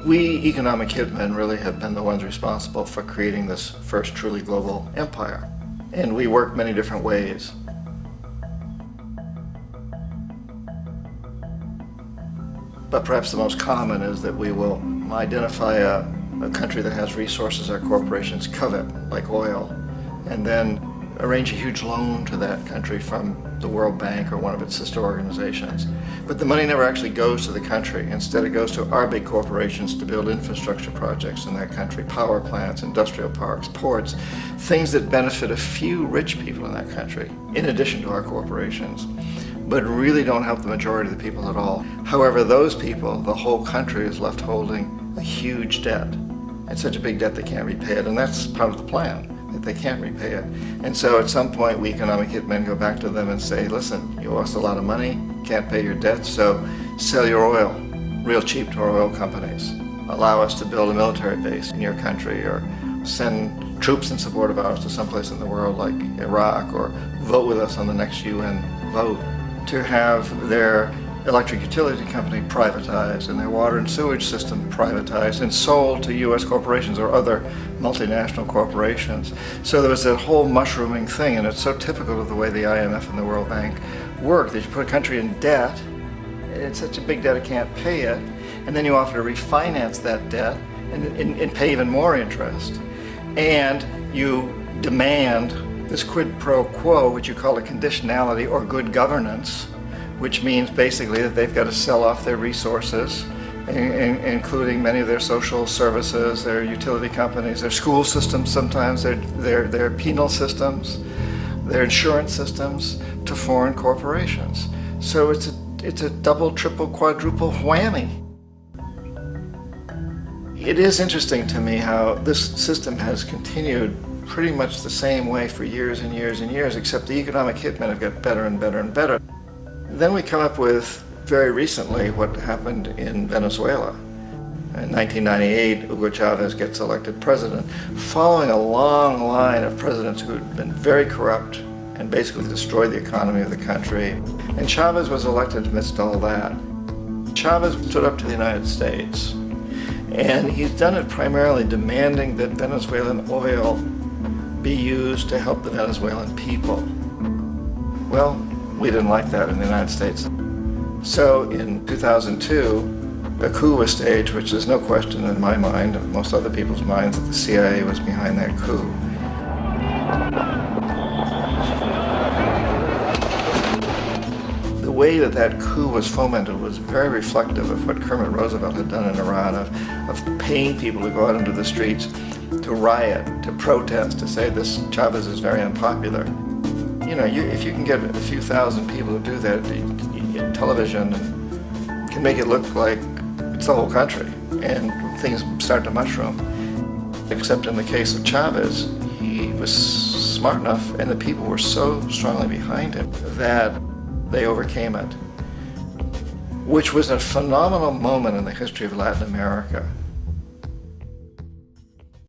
We economic hitmen really have been the ones responsible for creating this first truly global empire. And we work many different ways. But perhaps the most common is that we will identify a country that has resources our corporations covet, like oil, and then arrange a huge loan to that country from the World Bank or one of its sister organizations. But the money never actually goes to the country. Instead, it goes to our big corporations to build infrastructure projects in that country, power plants, industrial parks, ports, things that benefit a few rich people in that country, in addition to our corporations, but really don't help the majority of the people at all. However, those people, the whole country is left holding a huge debt. It's such a big debt they can't repay it, and that's part of the plan, that they can't repay it. And so at some point, we economic hitmen go back to them and say, listen, you owe us a lot of money, can't pay your debts, so sell your oil real cheap to our oil companies. Allow us to build a military base in your country, or send troops in support of ours to someplace in the world like Iraq, or vote with us on the next UN vote. To have their electric utility company privatized and their water and sewage system privatized and sold to U.S. corporations or other multinational corporations. So there was that whole mushrooming thing, and it's so typical of the way the IMF and the World Bank work, that you put a country in debt, it's such a big debt it can't pay it, and then you offer to refinance that debt and pay even more interest. And you demand this quid pro quo, which you call a conditionality or good governance, which means basically that they've got to sell off their resources, including many of their social services, their utility companies, their school systems sometimes, their penal systems, their insurance systems, to foreign corporations. So it's a double, triple, quadruple whammy. It is interesting to me how this system has continued pretty much the same way for years and years and years, except the economic hitmen have got better and better and better. Then we come up with, very recently, what happened in Venezuela. In 1998, Hugo Chavez gets elected president, following a long line of presidents who had been very corrupt and basically destroyed the economy of the country. And Chavez was elected amidst all that. Chavez stood up to the United States, and he's done it primarily demanding that Venezuelan oil be used to help the Venezuelan people. Well, we didn't like that in the United States. So in 2002, a coup was staged, which there's no question in my mind, and most other people's minds, that the CIA was behind that coup. The way that that coup was fomented was very reflective of what Kermit Roosevelt had done in Iran, of paying people to go out into the streets, to riot, to protest, to say this Chavez is very unpopular. You know, if you can get a few thousand people who do that in television, and can make it look like it's the whole country, and things start to mushroom. Except in the case of Chavez, he was smart enough, and the people were so strongly behind him that they overcame it, which was a phenomenal moment in the history of Latin America.